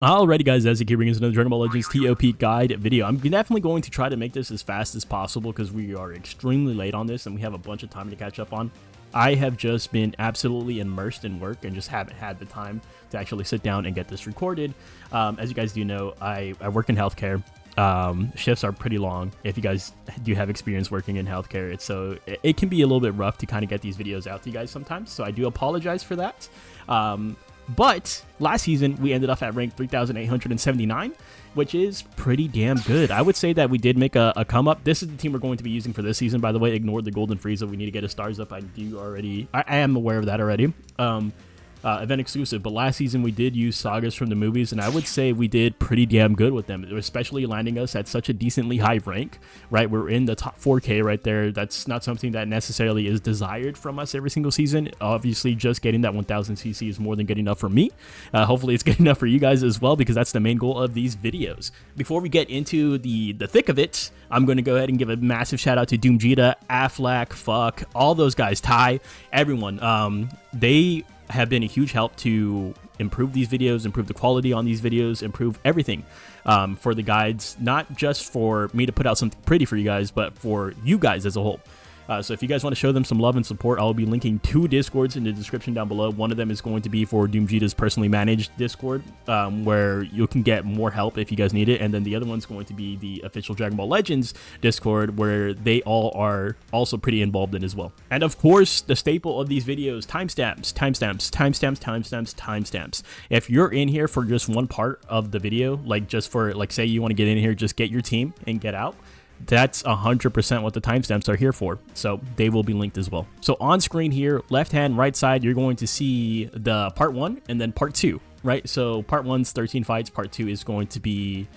Alrighty guys, as you keep bringing us another Dragon Ball Legends ToP guide video. I'm definitely going to try to make this as fast as possible because we are extremely late on this and we have a bunch of time to catch up on. I have just been absolutely immersed in work and just haven't had the time to actually sit down and get this recorded. As you guys do know, I work in healthcare. Shifts are pretty long. If you guys do have experience working in healthcare, it can be a little bit rough to kind of get these videos out to you guys sometimes, so I do apologize for that. But last season, we ended up at rank 3,879, which is pretty damn good. I would say that we did make a come up. This is the team we're going to be using for this season, by the way. Ignore the Golden Frieza. We need to get his stars up. I am aware of that already. Event exclusive, but last season we did use Sagas from the movies, and I would say we did pretty damn good with them, especially landing us at such a decently high rank, right? We're in the top 4K right there. That's not something that necessarily is desired from us every single season. Obviously, just getting that 1000 CC is more than good enough for me. Hopefully, it's good enough for you guys as well, because that's the main goal of these videos. Before we get into the thick of it, I'm going to go ahead and give a massive shout out to doomgeta, Aflac, Fuck, all those guys, Ty, everyone. They have been a huge help to improve these videos, improve the quality on these videos, improve everything for the guides, not just for me to put out something pretty for you guys, but for you guys as a whole. So if you guys want to show them some love and support, I'll be linking 2 Discords in the description down below. One of them is going to be for doomgeta's personally managed Discord, where you can get more help if you guys need it. And then the other one's going to be the official Dragon Ball Legends Discord, where they all are also pretty involved in as well. And of course, the staple of these videos, timestamps, timestamps, timestamps, timestamps, timestamps. If you're in here for just one part of the video, like just for, like, say you want to get in here, just get your team and get out, that's 100% what the timestamps are here for, so they will be linked as well. So on screen here, left hand, right side, you're going to see the part 1 and then part 2, right? So part 1's 13 fights, part 2 is going to be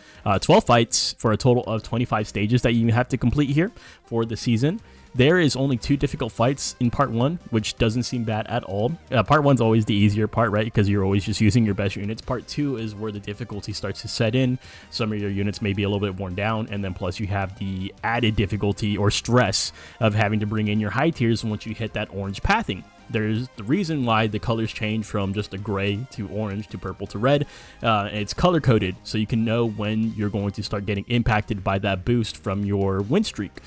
12 fights for a total of 25 stages that you have to complete here for the season. There is only 2 difficult fights in part 1, which doesn't seem bad at all. Part 1's always the easier part, right? Because you're always just using your best units. Part 2 is where the difficulty starts to set in. Some of your units may be a little bit worn down, and then plus you have the added difficulty or stress of having to bring in your high tiers once you hit that orange pathing. There's the reason why the colors change from just a gray to orange to purple to red. It's color coded, so you can know when you're going to start getting impacted by that boost from your win streak,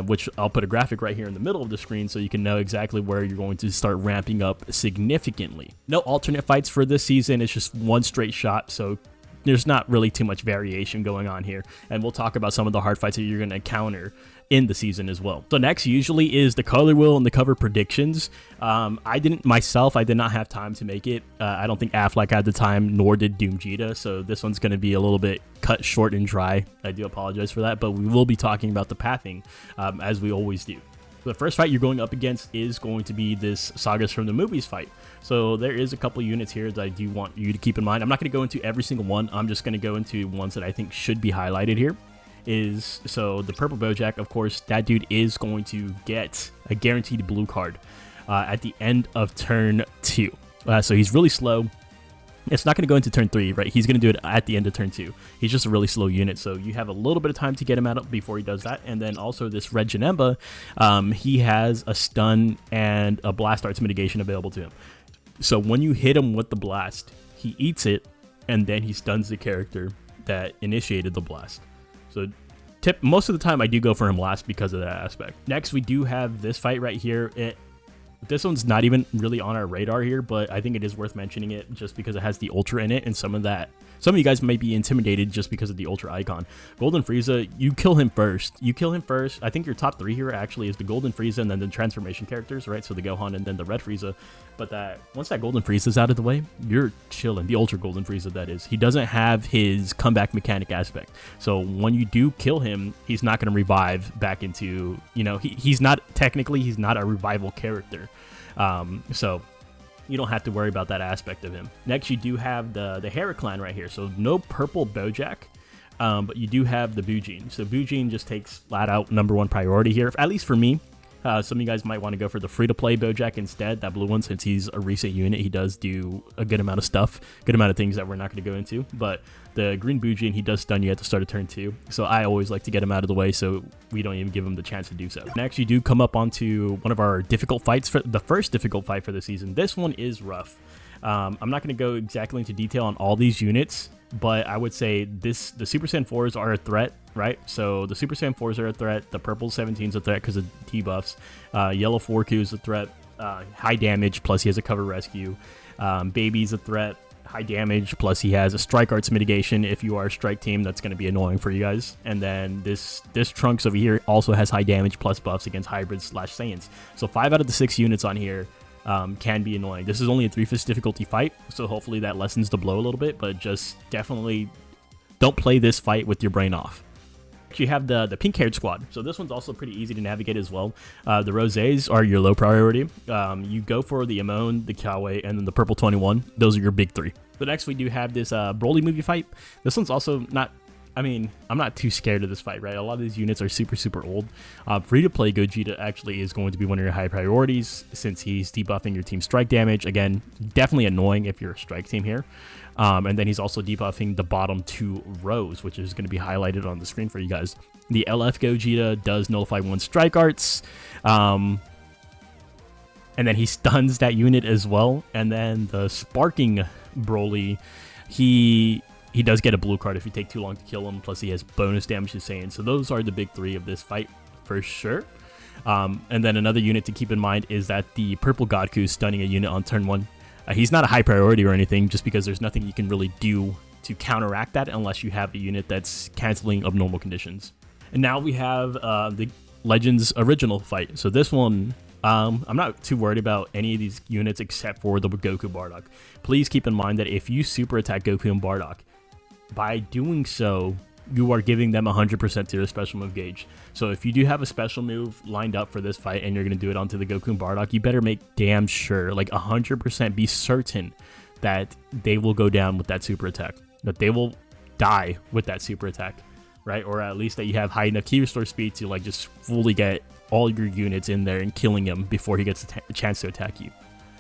which I'll put a graphic right here in the middle of the screen so you can know exactly where you're going to start ramping up significantly. No alternate fights for this season. It's just one straight shot, so there's not really too much variation going on here, and we'll talk about some of the hard fights that you're going to encounter in the season as well. So next usually is the color wheel and the cover predictions. I did not have time to make it. I don't think Aflac had the time, nor did doomgeta, so this one's going to be a little bit cut short and dry. I do apologize for that, but we will be talking about the pathing as we always do. The first fight you're going up against is going to be this Sagas from the movies fight. So there is a couple units here that I do want you to keep in mind. I'm not going to go into every single one. I'm just going to go into ones that I think should be highlighted here. So the purple Bojack, of course, that dude is going to get a guaranteed blue card at the end of turn 2. So he's really slow. It's not going to go into turn 3, right? He's going to do it at the end of turn 2. He's just a really slow unit, so you have a little bit of time to get him out before he does that. And then also this Red Janemba, he has a stun and a blast arts mitigation available to him. So when you hit him with the blast, he eats it, and then he stuns the character that initiated the blast. So most of the time I do go for him last because of that aspect. Next, we do have this fight right here. This one's not even really on our radar here, but I think it is worth mentioning it just because it has the Ultra in it, and some of you guys might be intimidated just because of the Ultra icon. Golden Frieza, you kill him first. I think your top 3 here actually is the Golden Frieza and then the transformation characters, right? So the Gohan and then the Red Frieza. But once that Golden Frieza's out of the way, you're chilling. The Ultra Golden Frieza, that is. He doesn't have his comeback mechanic aspect. So when you do kill him, he's not going to revive back into, he's not a revival character. So you don't have to worry about that aspect of him. Next, you do have the Hera clan right here. So no purple Bojack, but you do have the Bujin. So Bujin just takes flat out #1 priority here, at least for me. Some of you guys might want to go for the free-to-play Bojack instead, that blue one, since he's a recent unit. He does do a good amount of stuff, good amount of things that we're not going to go into. But the green Bujin, he does stun you at the start of turn 2. So I always like to get him out of the way so we don't even give him the chance to do so. Next, you do come up onto one of our difficult fights, for the first difficult fight for the season. This one is rough. I'm not going to go exactly into detail on all these units, but I would say the Super Saiyan 4s are a threat, right? So the Super Saiyan 4s are a threat. The purple 17 is a threat because of debuffs. Yellow 4Q is a threat. High damage, plus he has a cover rescue. Baby's a threat. High damage, plus he has a strike arts mitigation. If you are a strike team, that's going to be annoying for you guys. And then this Trunks over here also has high damage plus buffs against hybrids / Saiyans. So 5 out of the 6 units on here can be annoying. This is only a 3-fist difficulty fight, so hopefully that lessens the blow a little bit, but just definitely don't play this fight with your brain off. You have the pink-haired squad, so this one's also pretty easy to navigate as well. The Rosés are your low priority. You go for the Amon, the Kawaii, and then the purple 21. Those are your big 3. But next we do have this Broly movie fight. This one's also not, I mean, I'm not too scared of this fight, right? A lot of these units are super old. Free-to-play Gogeta actually is going to be one of your high priorities since he's debuffing your team's strike damage. Again, definitely annoying if you're a strike team here. And then he's also debuffing the bottom 2 rows, which is going to be highlighted on the screen for you guys. The LF Gogeta does nullify 1 strike arts. And then he stuns that unit as well. And then the Sparking Broly, he does get a blue card if you take too long to kill him. Plus he has bonus damage to Saiyan. So those are the big 3 of this fight for sure. And then another unit to keep in mind is that the purple Godku is stunning a unit on turn 1. He's not a high priority or anything, just because there's nothing you can really do to counteract that unless you have a unit that's canceling abnormal conditions. And now we have the Legends original fight. So this one, I'm not too worried about any of these units except for the Goku Bardock. Please keep in mind that if you super attack Goku and Bardock, by doing so, you are giving them 100% to your special move gauge. So if you do have a special move lined up for this fight and you're going to do it onto the Goku and Bardock, you better make damn sure, like 100% be certain that they will go down with that super attack, that they will die with that super attack, right? Or at least that you have high enough key restore speed to like just fully get all your units in there and killing him before he gets a chance to attack you.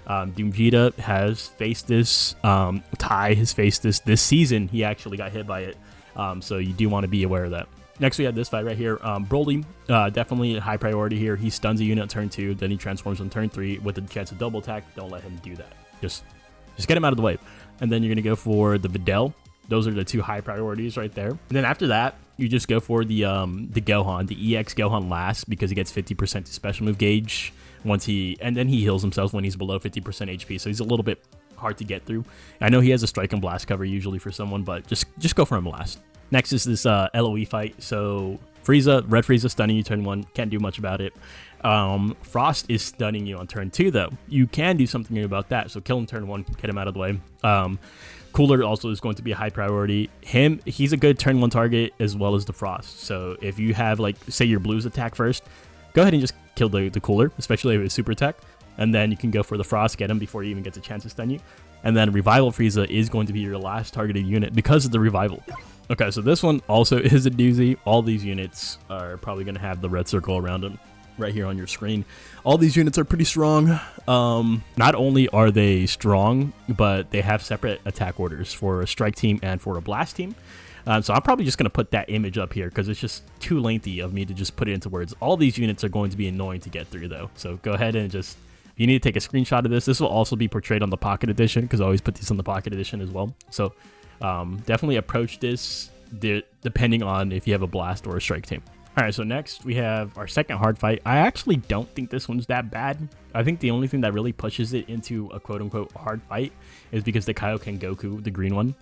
Doomgeta has faced this. Tai has faced this season. He actually got hit by it. So you do want to be aware of that. Next, we have this fight right here. Broly, definitely a high priority here. He stuns a unit on turn 2, then he transforms on turn 3 with the chance of double attack. Don't let him do that. Just get him out of the way. And then you're going to go for the Videl. Those are the 2 high priorities right there. And then after that, you just go for the Gohan, the EX Gohan last, because he gets 50% to special move gauge and then he heals himself when he's below 50% HP. So he's a little bit hard to get through. I know he has a strike and blast cover usually for someone, but just go for him last. Next is this LOE fight. So Frieza, Red Frieza stunning you turn 1, can't do much about it. Frost is stunning you on turn 2 though. You can do something about that. So kill him turn 1, get him out of the way. Cooler also is going to be a high priority. He's a good turn 1 target as well as the Frost. So if you have, like, say your blues attack first, go ahead and just kill the Cooler, especially if it's super attack. And then you can go for the Frost, get him before he even gets a chance to stun you. And then Revival Frieza is going to be your last targeted unit because of the Revival. Okay, so this one also is a doozy. All these units are probably going to have the red circle around them right here on your screen. All these units are pretty strong. Not only are they strong, but they have separate attack orders for a strike team and for a blast team. So I'm probably just going to put that image up here because it's just too lengthy of me to just put it into words. All these units are going to be annoying to get through though. So go ahead and just, if you need to take a screenshot of this, this will also be portrayed on the Pocket Edition because I always put these on the Pocket Edition as well. So definitely approach this depending on if you have a blast or a strike team. All right, so next we have our second hard fight. I actually don't think this one's that bad. I think the only thing that really pushes it into a quote-unquote hard fight is because the Kaioken Goku, the green one,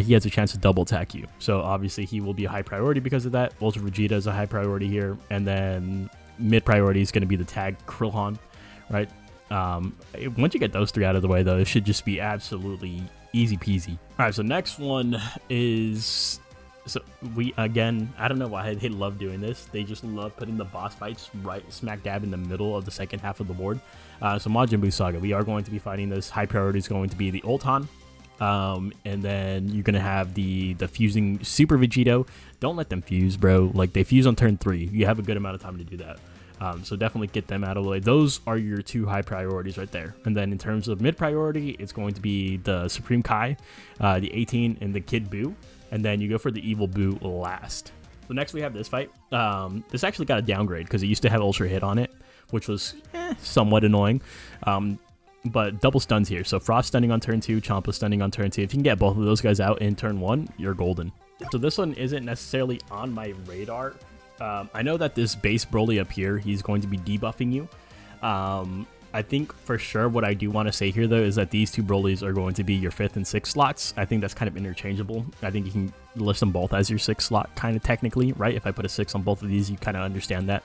he has a chance to double attack you. So obviously he will be a high priority because of that. Ultra Vegeta is a high priority here. And then mid priority is going to be the tag Krillhan, right? Once you get those 3 out of the way, though, it should just be absolutely easy peasy. All right, so next one is... So again, I don't know why they love doing this. They just love putting the boss fights right smack dab in the middle of the second half of the board. So Majin Buu Saga, we are going to be fighting this. High priority is going to be the Ultan. And then you're going to have the fusing Super Vegito. Don't let them fuse, bro. Like, they fuse on turn 3. You have a good amount of time to do that. So definitely get them out of the way. Those are your 2 high priorities right there. And then in terms of mid priority, it's going to be the Supreme Kai, the 18, and the Kid Buu. And then you go for the Evil Buu last. So next we have this fight. This actually got a downgrade because it used to have Ultra Hit on it, which was somewhat annoying. but double stuns here. So Frost stunning on turn 2, Champa stunning on turn 2. If you can get both of those guys out in turn 1, you're golden. So this one isn't necessarily on my radar. I know that this base Broly up here, he's going to be debuffing you. I think for sure what I do want to say here, though, is that these two Brolys are going to be your 5th and 6th slots. I think that's kind of interchangeable. I think you can list them both as your 6th slot, kind of technically, right? If I put a 6 on both of these, you kind of understand that.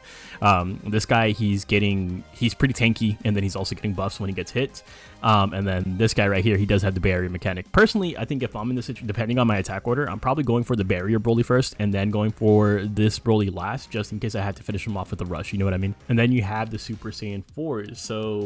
This guy, he's pretty tanky, and then he's also getting buffs when he gets hit. And then this guy right here, he does have the barrier mechanic. Personally, I think if I'm in this situation, depending on my attack order, I'm probably going for the barrier Broly first, and then going for this Broly last, just in case I have to finish him off with a rush, you know what I mean? And then you have the Super Saiyan 4s. So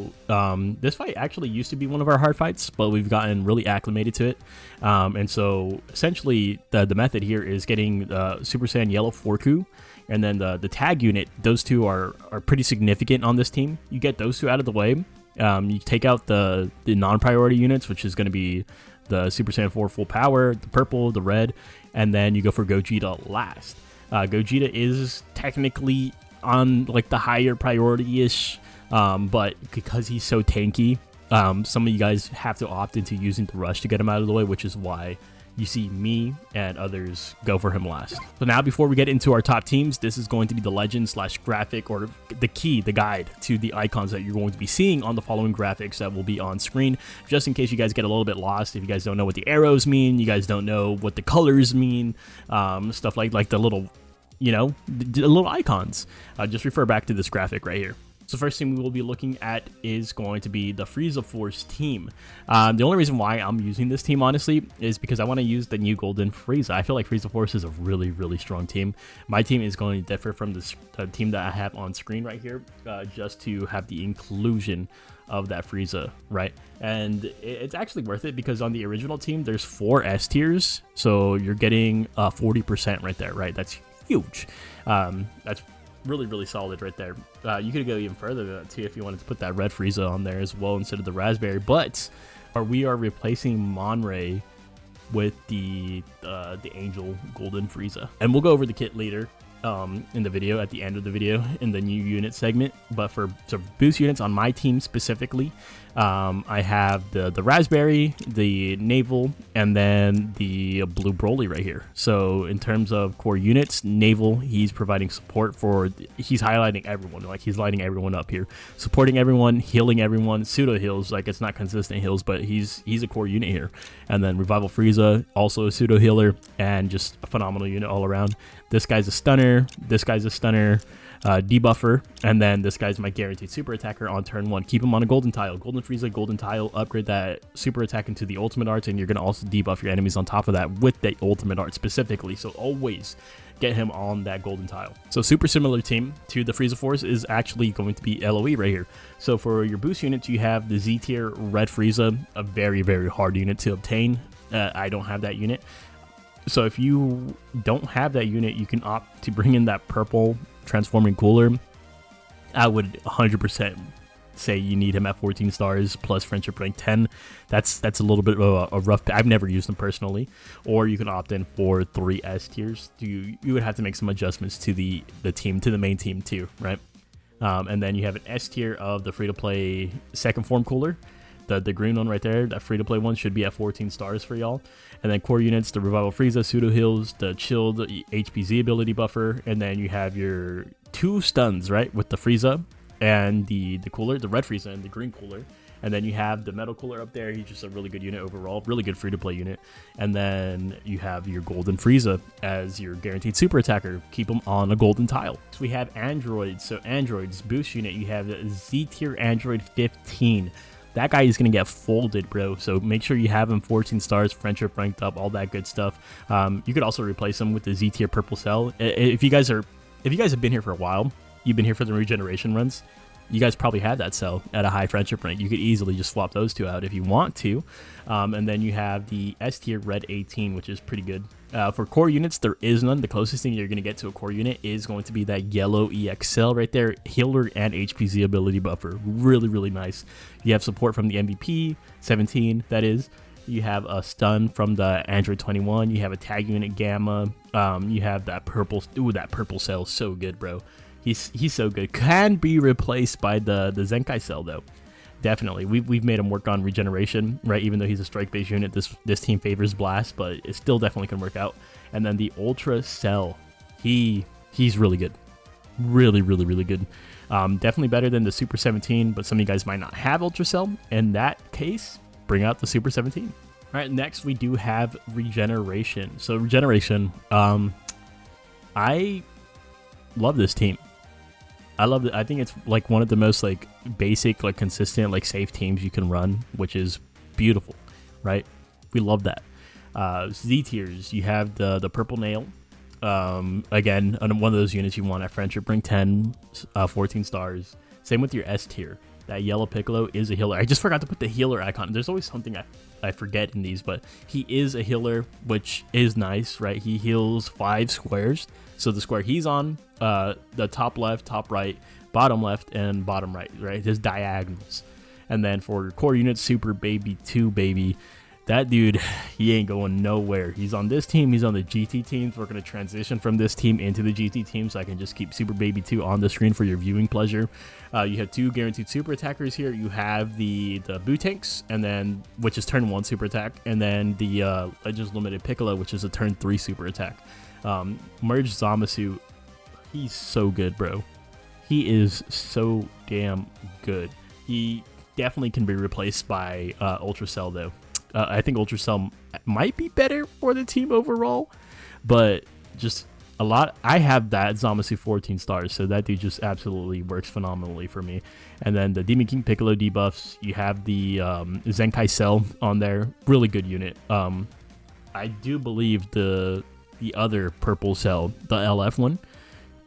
this fight actually used to be one of our hard fights, but we've gotten really acclimated to it. And so essentially the method here is getting Super Saiyan Yellow Forku, and then the tag unit. Those two are pretty significant on this team. You get those two out of the way. You take out the non-priority units, which is going to be the Super Saiyan 4 full power, the purple, the red, and then you go for Gogeta last. Gogeta is technically on like the higher priority-ish, but because he's so tanky, some of you guys have to opt into using the rush to get him out of the way, which is why you see me and others go for him last. So now, before we get into our top teams, this is going to be the legend slash graphic, or the guide to the icons that you're going to be seeing on the following graphics that will be on screen, just in case you guys get a little bit lost. If you guys don't know what the arrows mean, you guys don't know what the colors mean, stuff like the little, the little icons, just refer back to this graphic right here. So first team we will be looking at is going to be the Frieza Force team. The only reason why I'm using this team, honestly, is because I want to use the new Golden Frieza. I feel like Frieza Force is a really, really strong team. My team is going to differ from the team that I have on screen right here, just to have the inclusion of that Frieza, right? And it's actually worth it, because on the original team, there's 4 S tiers, so you're getting 40% right there, right? That's huge. That's really, really solid right there. You could go even further than that too if you wanted to put that red Frieza on there as well instead of the raspberry, but we are replacing Monray with the Angel Golden Frieza, and we'll go over the kit later in the video, at the end of the video, in the new unit segment. But for boost units on my team specifically, I have the raspberry, the naval, and then the blue Broly right here. So in terms of core units, naval, he's providing support he's highlighting everyone, like he's lighting everyone up here, supporting everyone, healing everyone, pseudo heals, like it's not consistent heals, but he's a core unit here. And then Revival Frieza, also a pseudo healer, and just a phenomenal unit all around. This guy's a stunner, this guy's a stunner, debuffer, and then this guy's my guaranteed super attacker on turn 1. Keep him on a golden tile. Golden Frieza, golden tile, upgrade that super attack into the ultimate arts, and you're going to also debuff your enemies on top of that with the ultimate art specifically. So always get him on that golden tile. So super similar team to the Frieza Force is actually going to be LOE right here. So for your boost units, you have the Z tier red Frieza, a very, very hard unit to obtain. I don't have that unit. So if you don't have that unit, you can opt to bring in that purple transforming cooler. I would 100% say you need him at 14 stars plus friendship rank 10. That's a little bit of a rough. I've never used them personally. Or you can opt in for 3 S tiers. You would have to make some adjustments to the main team too, right? And then you have an S tier of the free-to-play second form cooler. The green one right there, that free-to-play one, should be at 14 stars for y'all. And then core units, the Revival Frieza, pseudo heals, the chilled HPZ ability buffer, and then you have your 2 stuns, right, with the Frieza and the cooler, the red Frieza and the green cooler. And then you have the metal cooler up there. He's just a really good unit overall, really good free-to-play unit. And then you have your golden Frieza as your guaranteed super attacker. Keep him on a golden tile. So we have androids. So androids, boost unit, you have Z tier android 15. That guy is going to get folded, bro. So make sure you have him 14 stars, friendship ranked up, all that good stuff. You could also replace him with the Z tier purple cell. If you guys have been here for a while, you've been here for the regeneration runs, you guys probably have that cell at a high friendship rank. You could easily just swap those 2 out if you want to. And then you have the S tier red 18, which is pretty good. For core units, there is none. The closest thing you're going to get to a core unit is going to be that yellow EX cell right there. Healer and HPZ ability buffer. Really, really nice. You have support from the MVP, 17, that is. You have a stun from the Android 21. You have a tag unit Gamma. You have that purple. Ooh, that purple cell is so good, bro. He's so good. Can be replaced by the Zenkai cell, though. definitely. We've made him work on regeneration, right? Even though he's a strike-based unit, this team favors blast, but it still definitely can work out. And then the Ultra Cell, he's really good. Really, really, really good. Definitely better than the Super 17, but some of you guys might not have Ultra Cell. In that case, bring out the Super 17. All right, next we do have regeneration. So regeneration, I love this team. I love it. I think it's like one of the most like basic, like consistent, like safe teams you can run, which is beautiful, right? We love that. Z tiers, you have the purple nail. Again, one of those units you want at friendship. Bring 10, 14 stars. Same with your S tier. That yellow Piccolo is a healer. I just forgot to put the healer icon. There's always something I forget in these, but he is a healer, which is nice, right? He heals 5 squares. So the square he's on, the top left, top right, bottom left, and bottom right, right? His diagonals. And then for core units, Super Baby 2 Baby, that dude, he ain't going nowhere. He's on this team. He's on the GT teams. We're going to transition from this team into the GT team, so I can just keep Super Baby 2 on the screen for your viewing pleasure. You have 2 guaranteed super attackers here. You have the Buu tanks, and then which is turn 1 super attack, and then the Legends Limited Piccolo, which is a turn 3 super attack. Merge Zamasu, he's so good, bro. He is so damn good. He definitely can be replaced by Ultra Cell, though. I think Ultra Cell might be better for the team overall, but just a lot. I have that Zamasu 14 stars, so that dude just absolutely works phenomenally for me. And then the Demon King Piccolo debuffs, you have the Zenkai Cell on there, really good unit. I do believe the other purple cell, the LF one,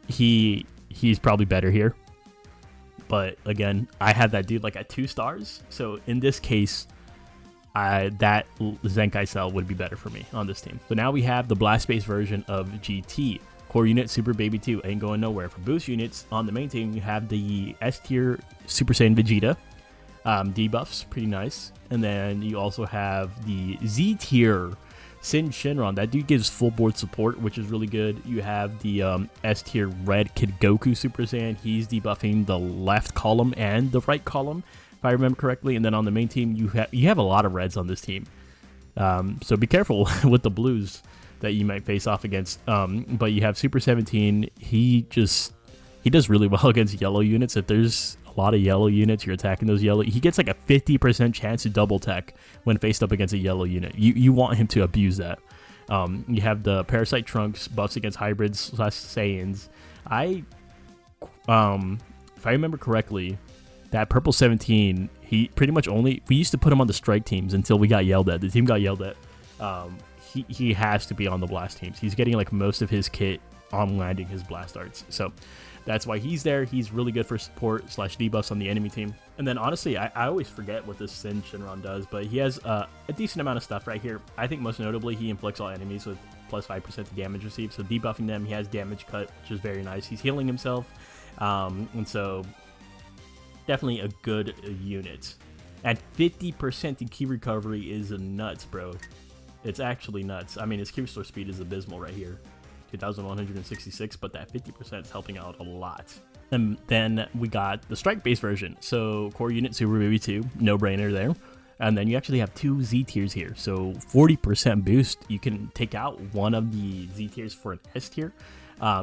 he's probably better here. But again, I had that dude like at 2 stars, so in this case, that Zenkai Cell would be better for me on this team. So now we have the blast-based version of GT. Core unit Super Baby 2 ain't going nowhere. For boost units on the main team, you have the S tier Super Saiyan Vegeta. Debuffs, pretty nice. And then you also have the Z tier Sin Shinron. That dude gives full board support, which is really good. You have the S tier Red Kid Goku Super Saiyan. He's debuffing the left column and the right column, if I remember correctly. And then on the main team, you have a lot of reds on this team, so be careful with the blues that you might face off against. But you have Super 17. He does really well against yellow units. If there's a lot of yellow units, you're attacking those yellow, he gets like a 50% chance to double tech when faced up against a yellow unit. You want him to abuse that. You have the Parasite Trunks buffs against hybrids / Saiyans. If I remember correctly, that purple 17, he pretty much we used to put him on the strike teams until we got yelled at. The team got yelled at. He has to be on the blast teams. He's getting like most of his kit on landing his blast arts. So that's why he's there. He's really good for support / debuffs on the enemy team. And then honestly, I always forget what this Sin Shinron does, but he has a decent amount of stuff right here. I think most notably, he inflicts all enemies with plus 5% to damage received. So debuffing them, he has damage cut, which is very nice. He's healing himself. And so definitely a good unit. At 50% in key recovery is nuts, bro. It's actually nuts. I mean, his key restore speed is abysmal right here, 2,166, but that 50% is helping out a lot. And then we got the strike-based version. So core unit Super Baby 2, no-brainer there. And then you actually have 2 Z tiers here. So 40% boost, you can take out one of the Z tiers for an S tier.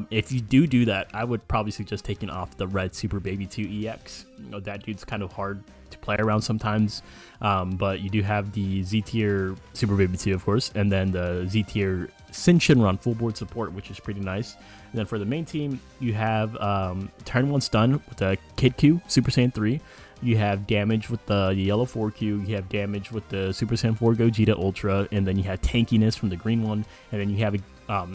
If you do that, I would probably suggest taking off the red Super Baby 2 EX. You know, that dude's kind of hard to play around sometimes, but you do have the Z tier Super Baby 2, of course, and then the Z tier Sin Shinron full board support, which is pretty nice. And then for the main team, you have turn 1 stun with the Kid Q Super Saiyan 3. You have damage with the yellow 4Q. You have damage with the Super Saiyan 4 Gogeta Ultra, and then you have tankiness from the green one, and then you have a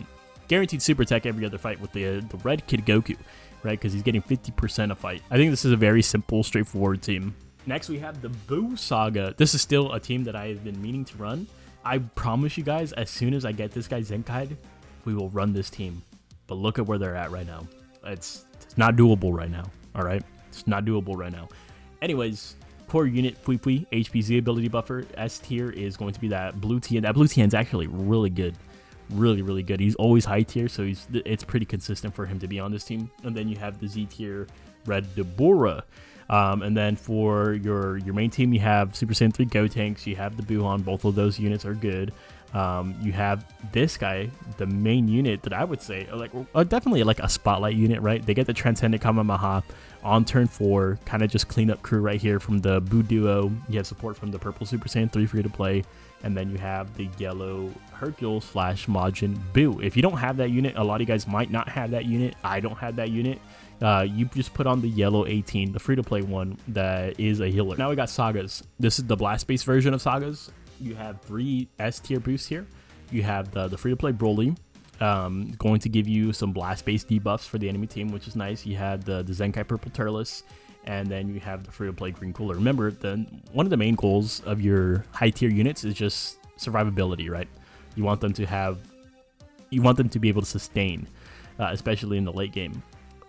guaranteed super attack every other fight with the red Kid Goku, right? Because he's getting 50% a fight. I think this is a very simple, straightforward team. Next, we have the Buu Saga. This is still a team that I have been meaning to run. I promise you guys, as soon as I get this guy Zenkai'd, we will run this team. But look at where they're at right now. It's not doable right now, all right? It's not doable right now. Anyways, core unit Pui Pui, HPZ ability buffer. S tier is going to be that blue TN. That blue TN is actually really good. Really good. He's always high tier, so it's pretty consistent for him to be on this team. And then you have the Z tier Red Deborah. And then for your main team, you have Super Saiyan 3 Gotenks, you have the Buuhan, both of those units are good. You have this guy, the main unit that I would say, like definitely like a spotlight unit, right? They get the Transcendent Kamehameha on turn 4, kind of just clean up crew right here from the Buu duo. You have support from the purple Super Saiyan 3 free to play, and then you have the yellow Hercule / Majin Buu. If you don't have that unit, a lot of you guys might not have that unit. I don't have that unit. You just put on the yellow 18, the free to play one that is a healer. Now we got Sagas. This is the blast based version of Sagas. You have 3 S tier boosts here. You have the free to play Broly, going to give you some blast based debuffs for the enemy team, which is nice. You have the Zenkai Purple Turles, and then you have the free to play Green Cooler. Remember, one of the main goals of your high tier units is just survivability, right? You want them to be able to sustain, especially in the late game.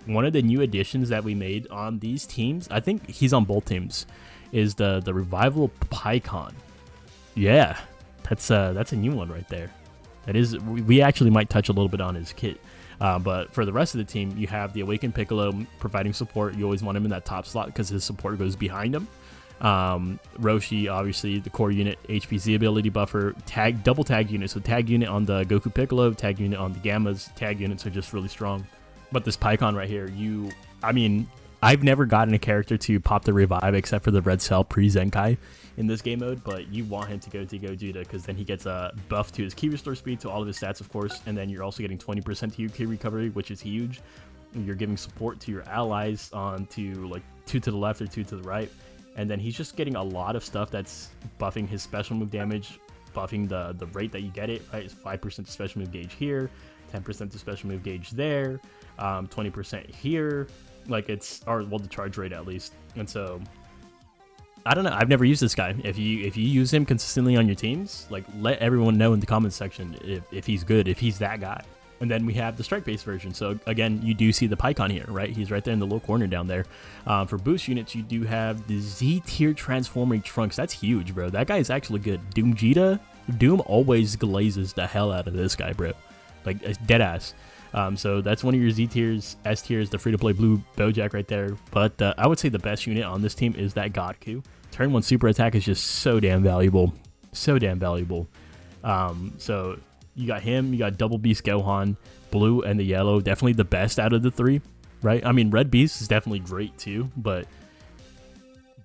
One of the new additions that we made on these teams, I think he's on both teams, is the Revival Pycon. Yeah, that's a new one right there. That is, we actually might touch a little bit on his kit. But for the rest of the team, you have the Awakened Piccolo providing support. You always want him in that top slot because his support goes behind him. Roshi, obviously, the core unit, HPZ ability buffer, double tag unit. So tag unit on the Goku Piccolo, tag unit on the Gammas. Tag units are just really strong. But this Pycon right here, I've never gotten a character to pop the revive except for the Red Cell pre-Zenkai in this game mode, but you want him to go to Gogeta because then he gets a buff to his key restore speed, to all of his stats, of course, and then you're also getting 20% to your key recovery, which is huge. You're giving support to your allies on to like 2 to the left or 2 to the right, and then he's just getting a lot of stuff that's buffing his special move damage, buffing the rate that you get it, right? It's 5% to special move gauge here, 10% to special move gauge there, 20% here, like the charge rate at least. And so I don't know, I've never used this guy. If you use him consistently on your teams, like, let everyone know in the comments section if he's good, if he's that guy. And then we have the strike based version. So again, you do see the Pycon here, right? He's right there in the little corner down there. For boost units, you do have the Z tier transforming Trunks. That's huge, bro. That guy is actually good. Doomgeta, Doom always glazes the hell out of this guy, bro. Like, dead ass. So that's one of your Z tiers. S tiers, the free to play blue Bojack right there. But I would say the best unit on this team is that Godku. Turn 1 super attack is just so damn valuable. So damn valuable. So you got him, you got Double Beast Gohan, blue and the yellow, definitely the best out of the 3, right? I mean, Red Beast is definitely great too, but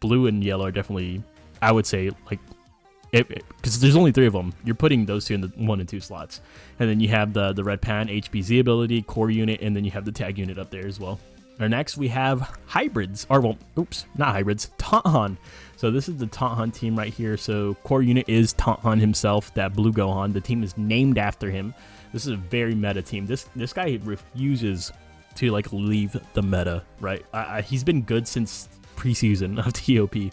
blue and yellow are definitely, I would say, like, because there's only 3 of them, you're putting those 2 in the 1 and 2 slots. And then you have the Red Pan HPZ ability, core unit, and then you have the tag unit up there as well. Or next we have hybrids, or well, oops, not hybrids, Taunthan. So this is the Taunthan team right here. So core unit is Taunthan himself, that blue Gohan. The team is named after him. This is a very meta team. This guy refuses to like leave the meta, right? He's been good since preseason of ToP.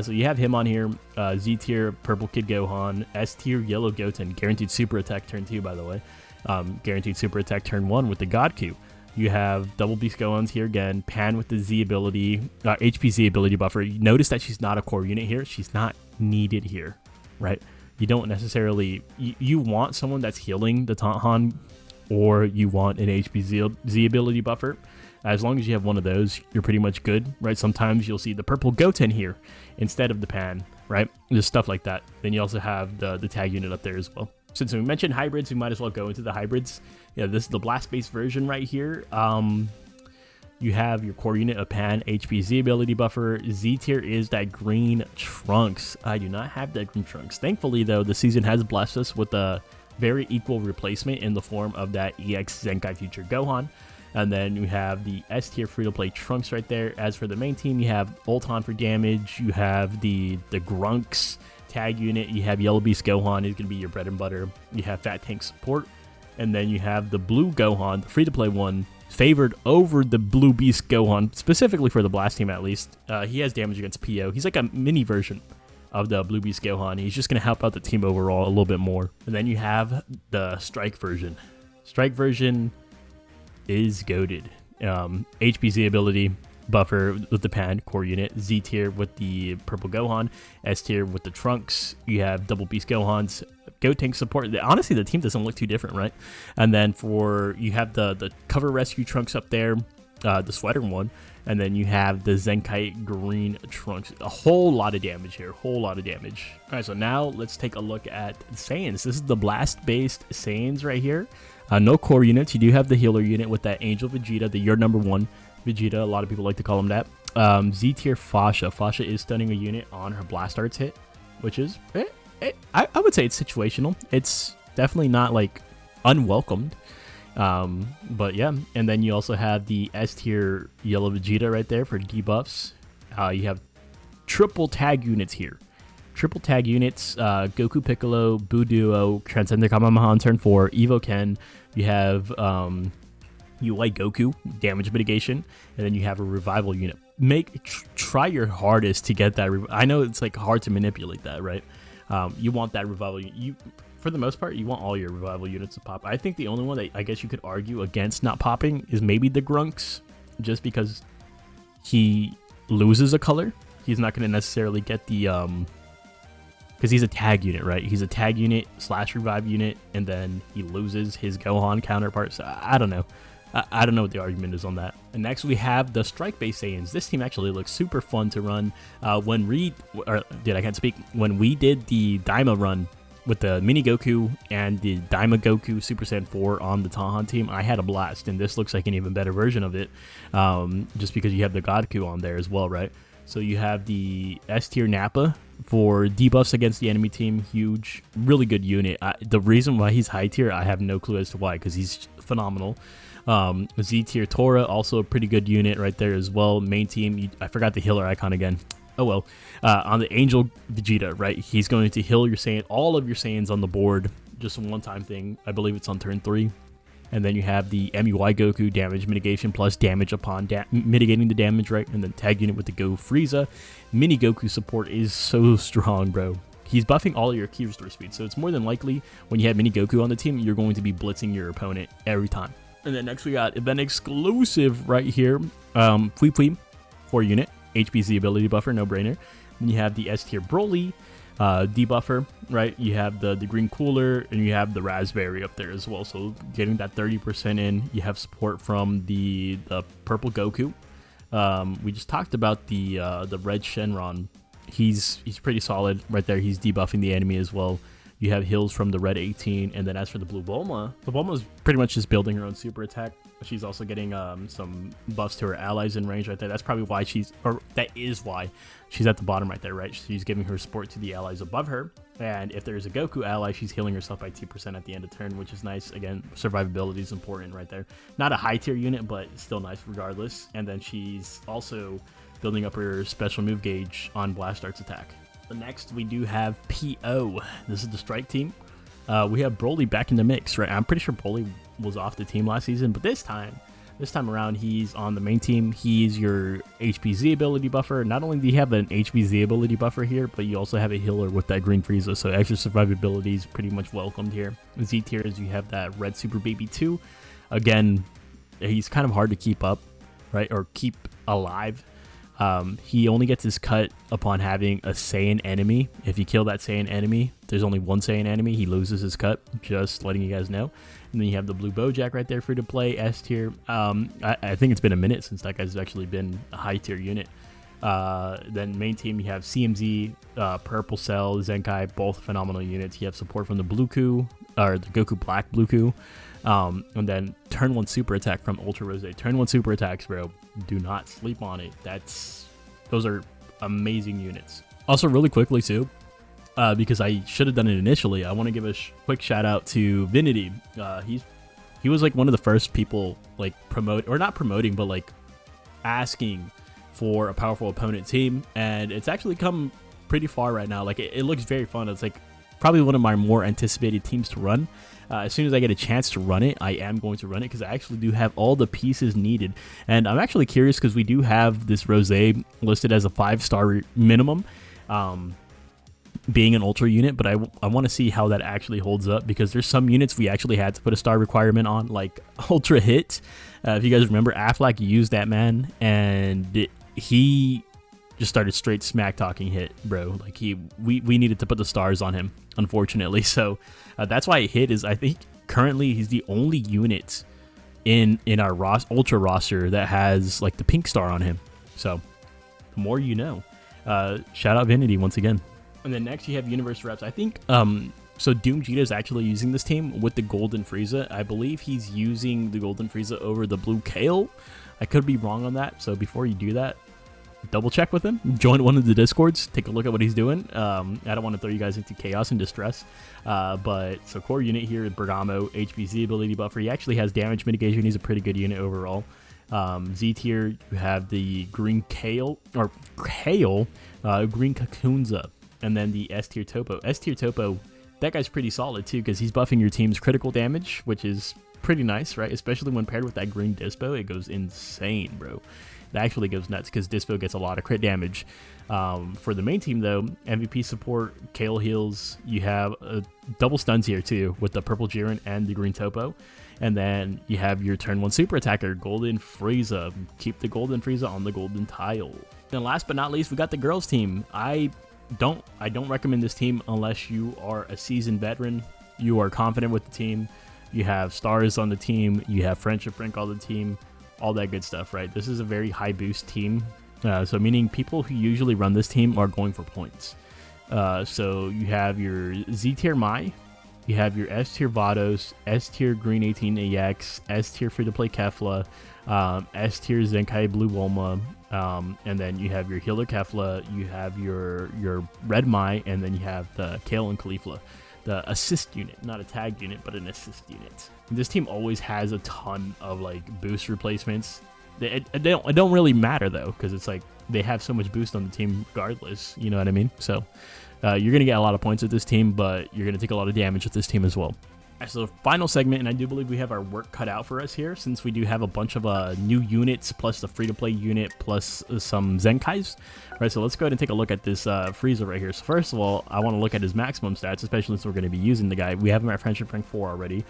So you have him on here, Z tier, purple Kid Gohan, S tier, yellow Goten, guaranteed super attack turn 2, by the way. Guaranteed super attack turn 1 with the Godku. You have double Beast Gohans here again, Pan with the Z ability, HPZ ability buffer. Notice that she's not a core unit here. She's not needed here, right? You don't necessarily, you want someone that's healing the Taunthan, or you want an HPZ ability buffer. As long as you have one of those, you're pretty much good, right? Sometimes you'll see the purple Goten here instead of the Pan, right? Just stuff like that. Then you also have the tag unit up there as well. Since we mentioned hybrids, we might as well go into the hybrids. Yeah, this is the blast-based version right here. You have your core unit of Pan, HPZ ability buffer. Z tier is that green Trunks. I do not have that green Trunks. Thankfully, though, the season has blessed us with a very equal replacement in the form of that EX Zenkai Future Gohan. And then you have the S tier free-to-play Trunks right there. As for the main team, you have Ulton for damage. You have the Grunks tag unit. You have Yellow Beast Gohan. He's going to be your bread and butter. You have Fat Tank support. And then you have the blue Gohan, the free-to-play one, favored over the blue Beast Gohan, specifically for the Blast team at least. He has damage against PO. He's like a mini version of the blue Beast Gohan. He's just going to help out the team overall a little bit more. And then you have the Strike version. Strike version is goated. HPZ ability buffer with the Pan core unit, Z tier with the purple Gohan, S tier with the Trunks. You have double Beast Gohans, Gotenk support. Honestly, the team doesn't look too different, right? And then you have the cover rescue Trunks up there. the sweater one, and then you have the Zenkai green trunks. A whole lot of damage here, whole lot of damage. All right, so now let's take a look at Saiyans. This is the blast-based Saiyans right here. No core units. You do have the healer unit with that Angel Vegeta, the your number 1 Vegeta. A lot of people like to call him that. Z tier Fasha. Fasha is stunning a unit on her blast arts hit, which is, I would say it's situational. It's definitely not like unwelcomed. But yeah, and then you also have the S tier yellow Vegeta right there for debuffs. You have triple tag units here. Triple tag units, Goku Piccolo, Buu Duo, Transcendent Kamehameha on turn 4, Evo Ken. You have UI Goku, damage mitigation, and then you have a revival unit. Try your hardest to get that. I know it's like hard to manipulate that, right? You want that revival unit. For the most part, you want all your revival units to pop. I think the only one that I guess you could argue against not popping is maybe the Grunks, just because he loses a color. He's not going to necessarily get the because he's a tag unit, right? He's a tag unit / revive unit, and then he loses his Gohan counterpart. So I don't know. I don't know what the argument is on that. And next we have the strike-based Saiyans. This team actually looks super fun to run. When we did the Daima run with the Mini Goku and the Daima Goku Super Saiyan 4 on the Taunthan team, I had a blast, and this looks like an even better version of it, just because you have the Godku on there as well, right? So you have the S tier Nappa for debuffs against the enemy team. Huge, really good unit. The reason why he's high tier, I have no clue as to why, because he's phenomenal. Z tier Tora, also a pretty good unit right there as well. Main team, I forgot the healer icon again. Oh well. On the Angel Vegeta, right? He's going to heal your Saiyan, all of your Saiyans on the board. Just a one-time thing. I believe it's on turn 3. And then you have the MUI Goku damage mitigation plus damage upon mitigating the damage, right? And then tag unit with the Go Frieza. Mini Goku support is so strong, bro. He's buffing all of your key restore speed, so it's more than likely when you have Mini Goku on the team, you're going to be blitzing your opponent every time. And then next we got event exclusive right here. Pui Pui, 4 unit, HPZ ability buffer, no brainer. Then you have the S tier Broly, debuffer, right? You have the green cooler, and you have the raspberry up there as well. So getting that 30% in. You have support from the purple Goku. We just talked about the red Shenron. He's pretty solid right there. He's debuffing the enemy as well. You have heals from the red 18, and then as for the blue Bulma is pretty much just building her own super attack. She's also getting some buffs to her allies in range right there. That's probably why that is why she's at the bottom right there, right? She's giving her support to the allies above her, and if there's a Goku ally, she's healing herself by 2% at the end of turn, which is nice. Again, survivability is important right there. Not a high tier unit, but still nice regardless. And then she's also building up her special move gauge on Blast Arts attack. Next, we do have PO. This is the strike team. We have Broly back in the mix, right? I'm pretty sure Broly was off the team last season, but this time around, he's on the main team. He's your HPZ ability buffer. Not only do you have an HPZ ability buffer here, but you also have a healer with that green Frieza, so extra survivability is pretty much welcomed here. Z tiers, you have that red Super Baby 2. Again, he's kind of hard to keep up, right? Or keep alive. He only gets his cut upon having a Saiyan enemy. If you kill that Saiyan enemy, there's only one Saiyan enemy, he loses his cut, just letting you guys know. And then you have the blue Bojack right there, free to play, S tier. I think it's been a minute since that guy's actually been a high tier unit. Then main team, you have CMZ, Purple Cell, Zenkai, both phenomenal units. You have support from the Blueku, or the Goku Black Blueku. And then turn 1 super attack from Ultra Rose. Turn 1 super attacks, bro. Do not sleep on it. Those are amazing units. Also, really quickly too, because I should have done it initially, I want to give a quick shout out to Vinity. He was like one of the first people like not promoting, but like asking for a powerful opponent team, and it's actually come pretty far right now. Like it looks very fun. It's like probably one of my more anticipated teams to run. As soon as I get a chance to run it, I am going to run it because I actually do have all the pieces needed. And I'm actually curious because we do have this Rosé listed as a 5-star minimum, being an Ultra unit, but I want to see how that actually holds up, because there's some units we actually had to put a star requirement on, like Ultra Hit. If you guys remember, Aflac used that man, and he just started straight smack talking Hit, bro. Like we needed to put the stars on him, unfortunately. So that's why Hit is, I think currently he's the only unit in our ultra roster that has like the pink star on him. So the more you know. Shout out Vanity once again. And then next you have Universe Reps. I think so doomgeta is actually using this team with the Golden Frieza. I believe he's using the Golden Frieza over the blue Kale. I could be wrong on that. So before you do that, double check with him. Join one of the Discords. Take a look at what he's doing. I don't want to throw you guys into chaos and distress. But so core unit here, Bergamo, HPZ ability buffer. He actually has damage mitigation. He's a pretty good unit overall. Z tier, you have the green green Kakunza, and then the S tier Topo. S tier Topo, that guy's pretty solid too, because he's buffing your team's critical damage, which is pretty nice, right? Especially when paired with that green Dispo, it goes insane, bro. It actually goes nuts because Dispo gets a lot of crit damage. For the main team though, MVP support, Kale heals. You have double stuns here too with the purple Jiren and the green Topo. And then you have your turn 1 super attacker, Golden Frieza. Keep the Golden Frieza on the golden tile. Then last but not least, we got the girls team. I don't recommend this team unless you are a seasoned veteran. You are confident with the team. You have stars on the team. You have Friendship Rank on the team. All that good stuff, right? This is a very high boost team. So meaning people who usually run this team are going for points. So you have your Z tier Mai. You have your S tier Vados, S tier Green 18 AX, S tier Free to Play Kefla, S tier Zenkai Blue Wolma, and then you have your healer Kefla, you have your Red Mai, and then you have the Kale and Caulifla, the assist unit, not a tagged unit, but an assist unit. And this team always has a ton of like boost replacements. It don't really matter though, because it's like they have so much boost on the team regardless. You know what I mean? So. You're going to get a lot of points with this team, but you're going to take a lot of damage with this team as well. Right, so the final segment, and I do believe we have our work cut out for us here, since we do have a bunch of new units, plus the free-to-play unit, plus some Zenkais. Right, so let's go ahead and take a look at this Frieza right here. So first of all, I want to look at his maximum stats, especially since we're going to be using the guy. We have him at Friendship Rank 4 already.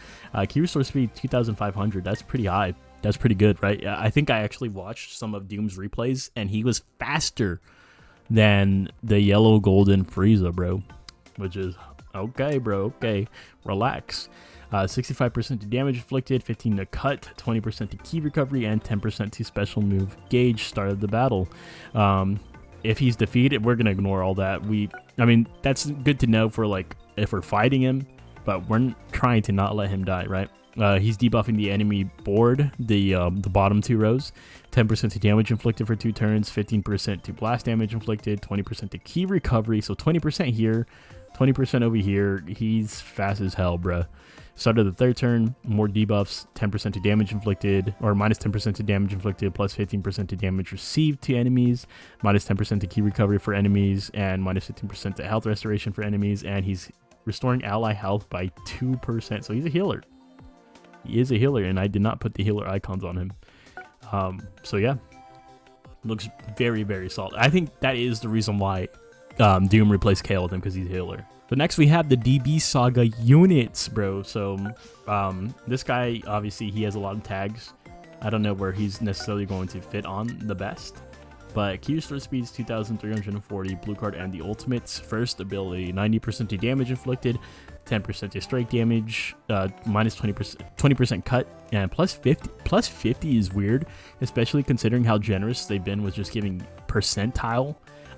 Key Resource Speed 2,500. That's pretty high. That's pretty good, right? I think I actually watched some of Doom's replays, and he was faster than the yellow golden Frieza, bro, which is okay, bro. Okay, relax. 65% to damage inflicted, 15 to cut, 20% to key recovery, and 10% to special move gauge. Start of the battle. If he's defeated, we're gonna ignore all that. I mean, that's good to know for like if we're fighting him, but we're trying to not let him die, right? He's debuffing the enemy board, the bottom 2 rows. 10% to damage inflicted for 2 turns, 15% to blast damage inflicted, 20% to key recovery. So 20% here, 20% over here. He's fast as hell, bruh. Start of the 3rd turn, more debuffs, 10% to damage inflicted, or minus 10% to damage inflicted, plus 15% to damage received to enemies, minus 10% to key recovery for enemies, and minus 15% to health restoration for enemies. And he's restoring ally health by 2%. So he's a healer. He is a healer, and I did not put the healer icons on him. So yeah, looks very, very solid. I think that is the reason why Doom replaced Kale with him, because he's a healer. But next we have the DB Saga units, bro. So this guy, obviously, he has a lot of tags. I don't know where he's necessarily going to fit on the best. But Key Restore Speed's 2,340, blue card, and the ultimate's first ability, 90% to damage inflicted, 10% to strike damage, minus 20% cut, and plus 50. Plus 50 is weird, especially considering how generous they've been with just giving percentile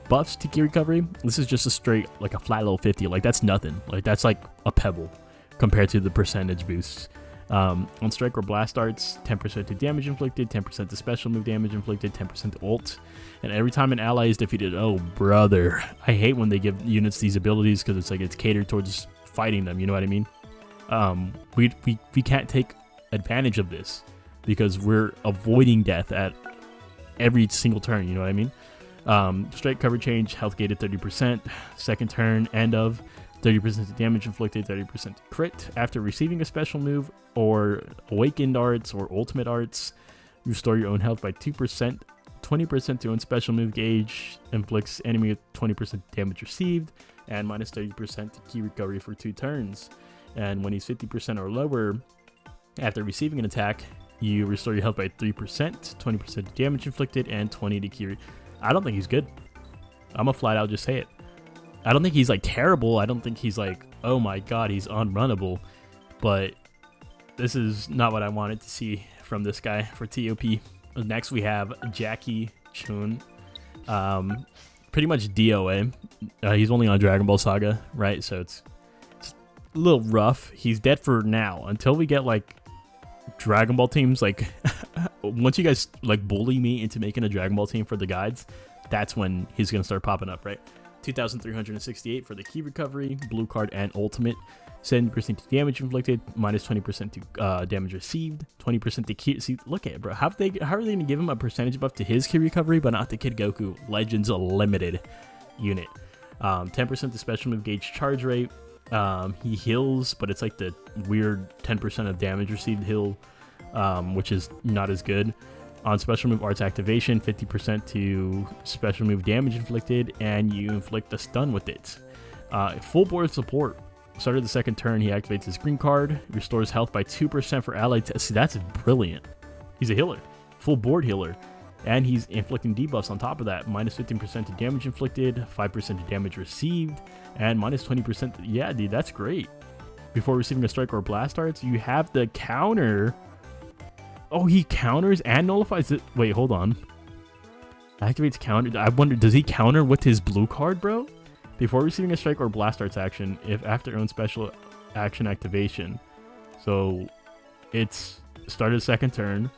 buffs to key recovery. This is just a straight, like a flat little 50. Like that's nothing. Like that's like a pebble compared to the percentage boosts. On strike or blast darts, 10% to damage inflicted, 10% to special move damage inflicted, 10% to ult, and every time an ally is defeated, oh brother, I hate when they give units these abilities, because it's like it's catered towards fighting them, you know what I mean? We can't take advantage of this because we're avoiding death at every single turn, you know what I mean? Strike cover change, health gated 30%, second turn, end of 30% to damage inflicted, 30% to crit. After receiving a special move or awakened arts or ultimate arts, restore your own health by 2%, 20% to own special move gauge, inflicts enemy with 20% damage received, and minus 30% to key recovery for 2 turns. And when he's 50% or lower, after receiving an attack, you restore your health by 3%, 20% to damage inflicted, and 20 to key. I don't think he's good. I'm gonna flat out just say it. I don't think he's like terrible. I don't think he's like, oh my god, he's unrunnable. But this is not what I wanted to see from this guy for ToP. Next we have Jackie Chun. Pretty much DOA. He's only on Dragon Ball Saga, right? So it's a little rough. He's dead for now until we get like Dragon Ball teams. Like once you guys like bully me into making a Dragon Ball team for the guides, that's when he's gonna start popping up, right? 2,368 for the key recovery, blue card, and ultimate. 70% to damage inflicted, minus 20% to damage received, 20% to key. See, look at it, bro. How are they gonna give him a percentage buff to his key recovery, but not to Kid Goku? Legends limited unit. 10% to special move gauge charge rate. He heals, but it's like the weird 10% of damage received heal, which is not as good. On special move arts activation, 50% to special move damage inflicted, and you inflict a stun with it. Full board support. Started the second turn, he activates his green card, restores health by 2% for allied. See, that's brilliant. He's a healer, full board healer, and he's inflicting debuffs on top of that. Minus 15% to damage inflicted, 5% to damage received, and minus 20%. Yeah, dude, that's great. Before receiving a strike or blast arts, you have the counter. Oh, he counters and nullifies it. Wait, hold on. Activates counter. I wonder, does he counter with his blue card, bro? Before receiving a strike or blast arts action, if after own special action activation. So it's started second turn.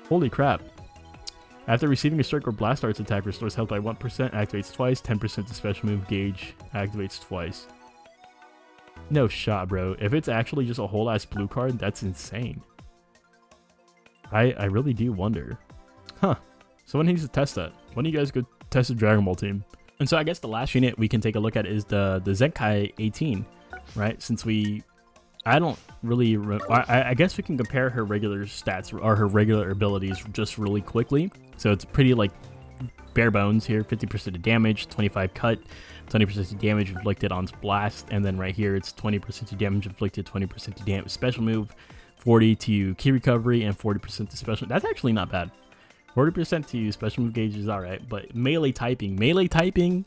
Holy crap. After receiving a strike or blast arts attack, restores health by 1%, activates twice, 10% to special move gauge, activates twice. No shot, bro. If it's actually just a whole ass blue card, that's insane. I really do wonder. Huh. Someone needs to test that. When do you guys go test a Dragon Ball team? And so I guess the last unit we can take a look at is the Zenkai 18, right? Since I don't really, I guess we can compare her regular stats or her regular abilities just really quickly. So it's pretty like bare bones here. 50% of damage, 25 cut, 20% to damage inflicted on blast, and then right here it's 20% to damage inflicted, 20% to damage special move, 40 to key recovery, and 40% to special. That's actually not bad. 40% to special move gauge is alright, but melee typing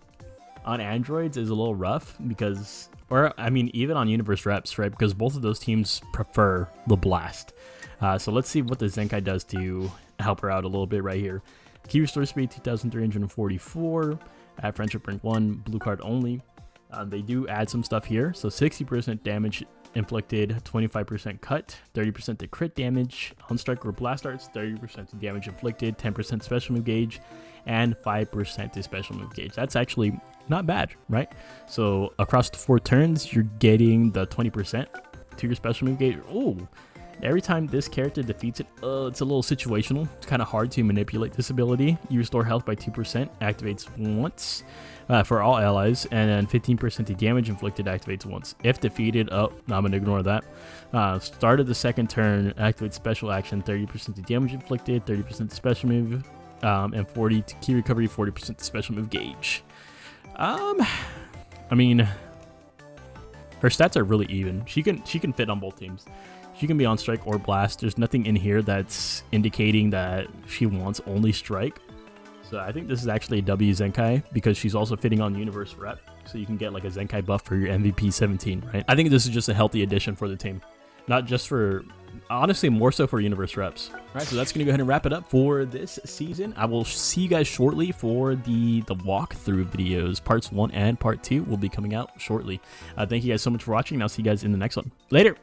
on androids is a little rough because, or I mean even on universe reps, right? Because both of those teams prefer the blast. So let's see what the Zenkai does to help her out a little bit right here. Key restore speed 2,344 at friendship rank 1, blue card only. They do add some stuff here, so 60% damage inflicted, 25% cut, 30% to crit damage, on strike or blast arts, 30% to damage inflicted, 10% special move gauge, and 5% to special move gauge. That's actually not bad, right? So across the 4 turns, you're getting the 20% to your special move gauge. Oh, every time this character defeats it, it's a little situational. It's kind of hard to manipulate this ability. You restore health by 2%, activates once for all allies, and then 15% to damage inflicted activates once. If defeated, oh, no, I'm going to ignore that. Start of the second turn, activate special action, 30% to damage inflicted, 30% to special move, and 40 to key recovery, 40% to special move gauge. I mean, her stats are really even. She can fit on both teams. She can be on strike or blast. There's nothing in here that's indicating that she wants only strike. So I think this is actually a W Zenkai because she's also fitting on universe rep. So you can get like a Zenkai buff for your MVP 17, right? I think this is just a healthy addition for the team. Not just for, honestly, more so for universe reps. All right, so that's going to go ahead and wrap it up for this season. I will see you guys shortly for the walkthrough videos. Parts 1 and Part 2 will be coming out shortly. Thank you guys so much for watching, and I'll see you guys in the next one. Later!